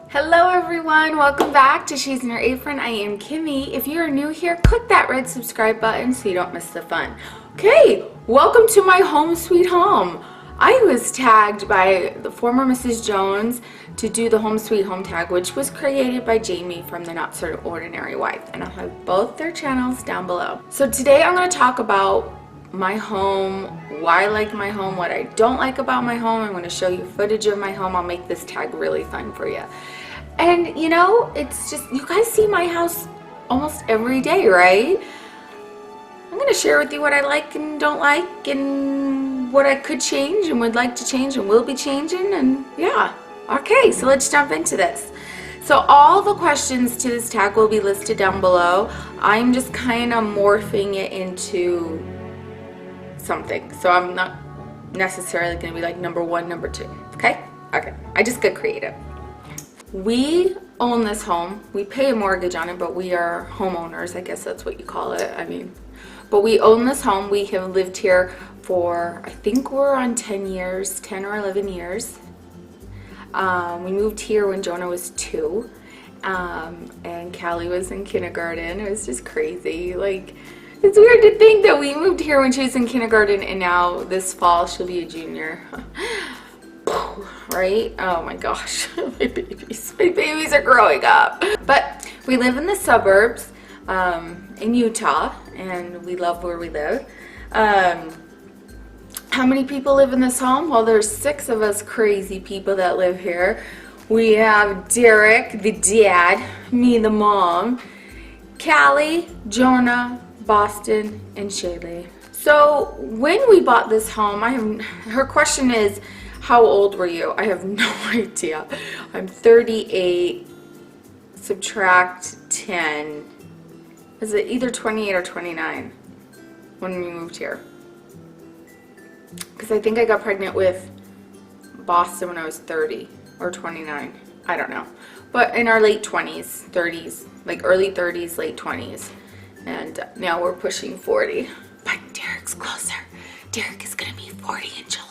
Hello everyone, welcome back to She's in Your Apron. I am Kimmy. If you are new here, click that red subscribe button so you don't miss the fun. Okay, welcome to my home sweet home. I was tagged by the former Mrs. Jones to do the home sweet home tag, which was created by Jamie from the Not So Ordinary Wife, and I'll have both their channels down below. So today I'm going to talk about my home, why I like my home, what I don't like about my home. I'm going to show you footage of my home. I'll make this tag really fun for you. And you know, it's just, you guys see my house almost every day, right? I'm going to share with you what I like and don't like and what I could change and would like to change and will be changing, and yeah. Okay, so let's jump into this. So all the questions to this tag will be listed down below. I'm just kind of morphing it into something. So I'm not necessarily going to be like number one, number two. Okay? Okay. I just get creative. We own this home. We pay a mortgage on it, but we are homeowners. I guess that's what you call it. I mean, but we own this home. We have lived here for, I think we're on 10 years, 10 or 11 years. We moved here when Jonah was 2, and Callie was in kindergarten. It was just crazy. Like, it's weird to think that we moved here when she was in kindergarten, and now this fall she'll be a junior. Right? Oh my gosh, my babies are growing up. But we live in the suburbs in Utah, and we love where we live. How many people live in this home? Well, there's 6 of us crazy people that live here. We have Derek, the dad, me, the mom, Callie, Jonah, Boston, and Shaylee. So when we bought this home, her question is, how old were you? I have no idea. I'm 38, subtract 10. Is it either 28 or 29 when we moved here? Because I think I got pregnant with Boston when I was 30 or 29. I don't know. But in our late 20s, 30s, like early 30s, late 20s. And now we're pushing 40. But Derek's closer. Derek is going to be 40 in July.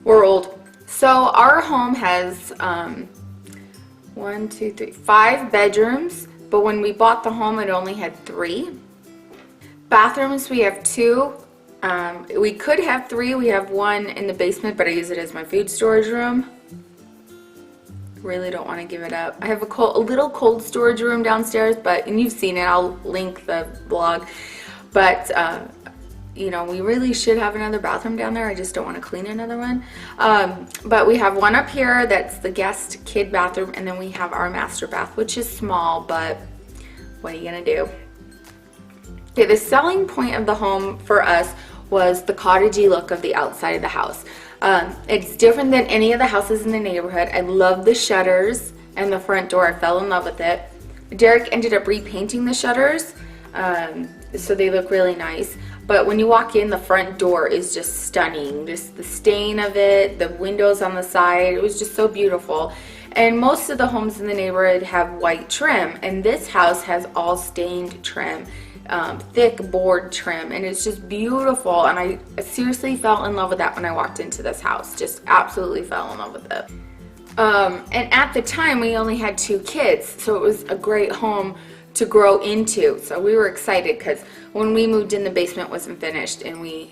We're old. So our home has 5 bedrooms, but when we bought the home it only had 3. Bathrooms, we have 2. We could have 3. We have 1 in the basement, but I use it as my food storage room. Really don't want to give it up. I have a little cold storage room downstairs, and you've seen it. I'll link the blog. But you know, we really should have another bathroom down there. I just don't want to clean another one. But we have 1 up here that's the guest kid bathroom, and then we have our master bath, which is small, but what are you gonna do? Okay, the selling point of the home for us was the cottagey look of the outside of the house. It's different than any of the houses in the neighborhood. I love the shutters and the front door. I fell in love with it. Derek ended up repainting the shutters, so they look really nice. But when you walk in, the front door is just stunning. Just the stain of it, the windows on the side, it was just so beautiful. And most of the homes in the neighborhood have white trim, and this house has all stained trim, thick board trim, and it's just beautiful. And I seriously fell in love with that when I walked into this house. Just absolutely fell in love with it. And at the time, we only had 2 kids, so it was a great home to grow into. So we were excited because when we moved in, the basement wasn't finished, and we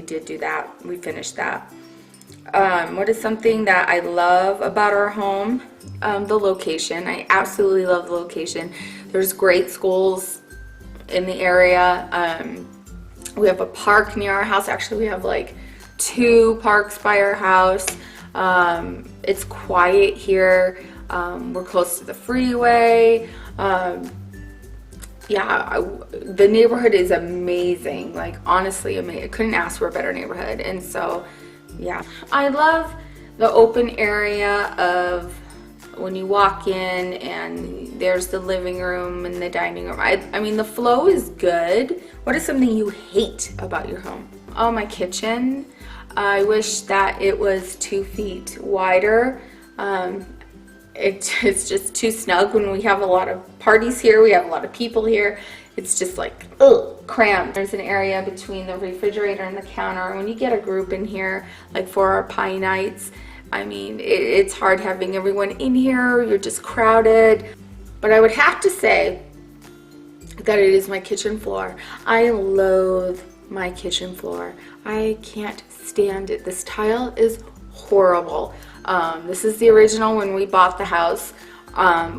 did do that. We finished that. What is something that I love about our home? The location. I absolutely love the location. There's great schools in the area. We have a park near our house. Actually, we have like 2 parks by our house. It's quiet here. We're close to the freeway. Yeah, the neighborhood is amazing. Like, honestly, amazing. I couldn't ask for a better neighborhood. And so, yeah. I love the open area of when you walk in and there's the living room and the dining room. I mean, the flow is good. What is something you hate about your home? Oh, my kitchen. I wish that it was 2 feet wider. It's just too snug when we have a lot of parties here. We have a lot of people here, it's just like, ugh, crammed. There's an area between the refrigerator and the counter. When you get a group in here, like for our pie nights, I mean, it's hard having everyone in here. You're just crowded. But I would have to say that it is my kitchen floor. I loathe my kitchen floor. I can't stand it. This tile is horrible. This is the original when we bought the house.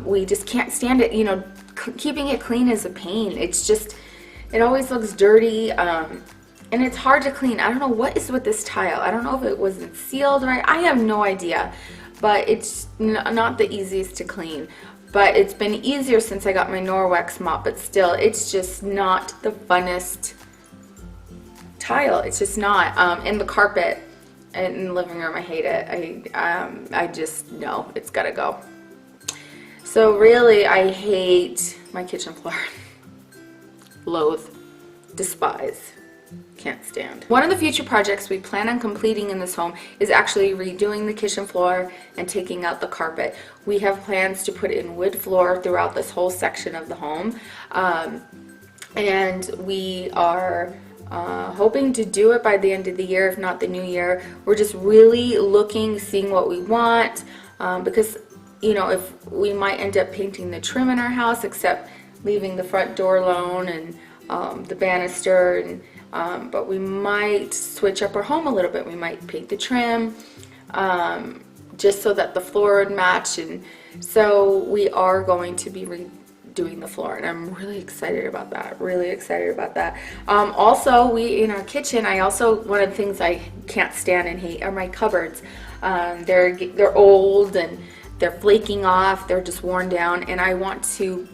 We just can't stand it. You know, keeping it clean is a pain. It's just, it always looks dirty, and it's hard to clean. I don't know what is with this tile. I don't know if it wasn't sealed right. I have no idea, but it's not the easiest to clean. But it's been easier since I got my Norwex mop, but still, it's just not the funnest tile. It's just not. And the carpet in the living room, I hate it. I just, no, it's gotta go. So really, I hate my kitchen floor. Loathe, despise, can't stand. One of the future projects we plan on completing in this home is actually redoing the kitchen floor and taking out the carpet. We have plans to put in wood floor throughout this whole section of the home, and we are hoping to do it by the end of the year, if not the new year. We're just really looking, seeing what we want, because you know, if we might end up painting the trim in our house, except leaving the front door alone and the banister, and but we might switch up our home a little bit. We might paint the trim just so that the floor would match, and so we are going to be redoing the floor, and I'm really excited about that. Really excited about that. Also, in our kitchen, one of the things I can't stand and hate are my cupboards. They're old and they're flaking off, they're just worn down, and I want to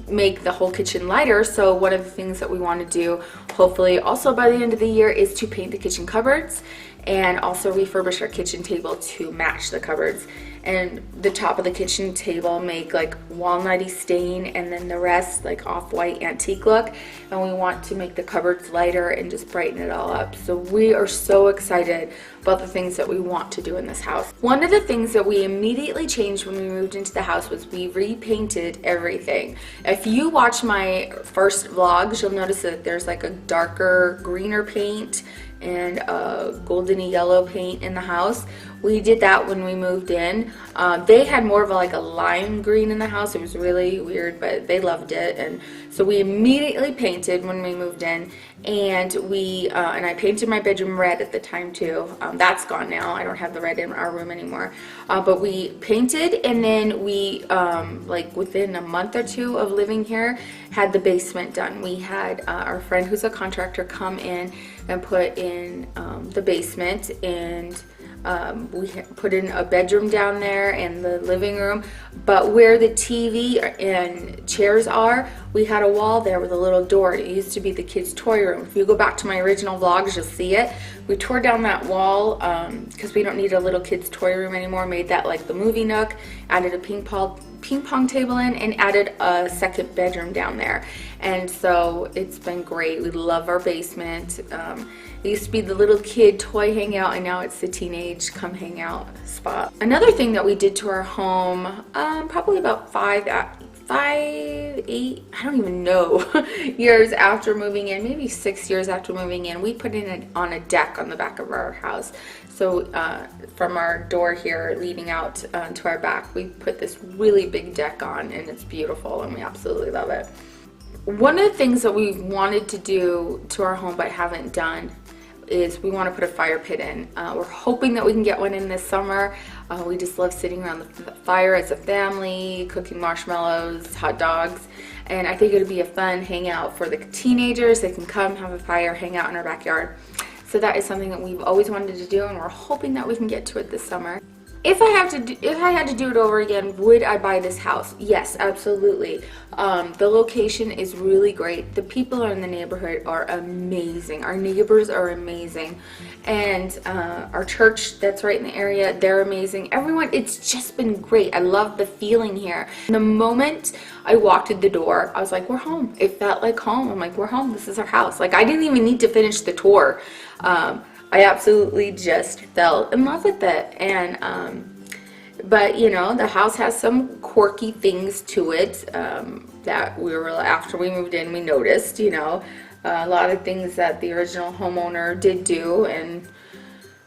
make the whole kitchen lighter. So one of the things that we want to do, hopefully also by the end of the year, is to paint the kitchen cupboards and also refurbish our kitchen table to match the cupboards. And the top of the kitchen table make like walnutty stain, and then the rest like off-white antique look. And we want to make the cupboards lighter and just brighten it all up. So we are so excited about the things that we want to do in this house. One of the things that we immediately changed when we moved into the house was we repainted everything. If you watch my first vlogs, you'll notice that there's like a darker greener paint and a goldeny yellow paint in the house. We did that when we moved in. They had more of a lime green in the house. It was really weird, but they loved it, and so we immediately painted when we moved in. And and I painted my bedroom red at the time too. That's gone now. I don't have the red in our room anymore. But we painted, and then we like within a month or two of living here, had the basement done. We had our friend who's a contractor come in and put in the basement, and we put in a bedroom down there and the living room, but where the TV and chairs are, we had a wall there with a little door. It used to be the kids' toy room. If you go back to my original vlogs, you'll see it. We tore down that wall because we don't need a little kids' toy room anymore, made that like the movie nook, added a ping pong table in, and added a second bedroom down there. And so it's been great. We love our basement. It used to be the little kid toy hangout, and now it's the teenage come hang out spot. Another thing that we did to our home, probably about 5, 8, I don't even know, years after moving in, maybe 6 years after moving in, we put in on a deck on the back of our house. So from our door here leading out to our back, we put this really big deck on, and it's beautiful, and we absolutely love it. One of the things that we've wanted to do to our home but haven't done is we want to put a fire pit in. We're hoping that we can get one in this summer. We just love sitting around the fire as a family, cooking marshmallows, hot dogs, and I think it would be a fun hangout for the teenagers. They can come, have a fire, hang out in our backyard. So that is something that we've always wanted to do, and we're hoping that we can get to it this summer. If I had to do it over again, would I buy this house? Yes, absolutely. The location is really great. The people in the neighborhood are amazing. Our neighbors are amazing. And our church that's right in the area, they're amazing. Everyone, it's just been great. I love the feeling here. The moment I walked in the door, I was like, we're home. It felt like home. I'm like, we're home. This is our house. Like, I didn't even need to finish the tour. I absolutely just fell in love with it, and But you know, the house has some quirky things to it that after we moved in, we noticed, you know, a lot of things that the original homeowner did do, and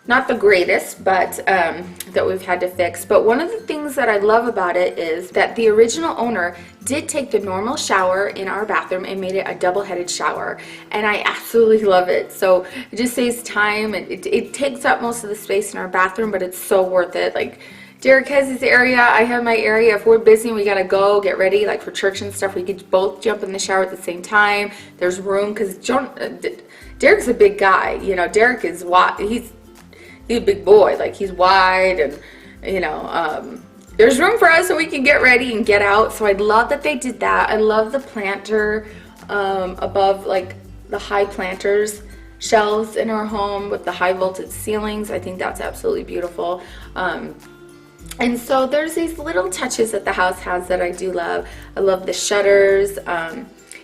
not the greatest, but that we've had to fix. But one of the things that I love about it is that the original owner did take the normal shower in our bathroom and made it a double-headed shower, and I absolutely love it. So it just saves time, and it takes up most of the space in our bathroom, but it's so worth it. Like, Derek has his area, I have my area. If we're busy and we gotta go get ready, like for church and stuff, we could both jump in the shower at the same time. There's room, because Derek's a big guy. You know, Derek is he's a big boy, like he's wide, and you know, there's room for us so we can get ready and get out. So I love that they did that. I love the planter above, like the high planters shelves in our home with the high voltage ceilings. I think that's absolutely beautiful. And so there's these little touches that the house has that I do love. I love the shutters.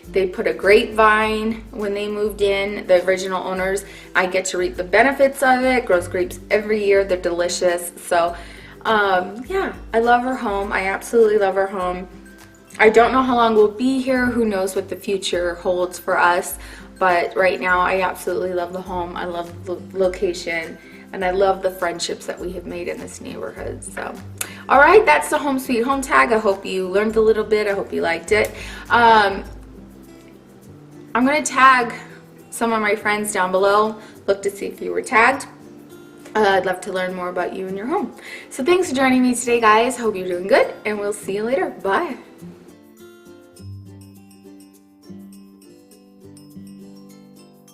They put a grapevine when they moved in, the original owners. I get to reap the benefits of it. Grows grapes every year. They're delicious. So, yeah, I love our home. I absolutely love our home. I don't know how long we'll be here. Who knows what the future holds for us. But right now, I absolutely love the home. I love the location. And I love the friendships that we have made in this neighborhood. So, all right, that's the Home Sweet Home tag. I hope you learned a little bit. I hope you liked it. I'm going to tag some of my friends down below. Look to see if you were tagged. I'd love to learn more about you and your home. So thanks for joining me today, guys. Hope you're doing good, and we'll see you later. Bye.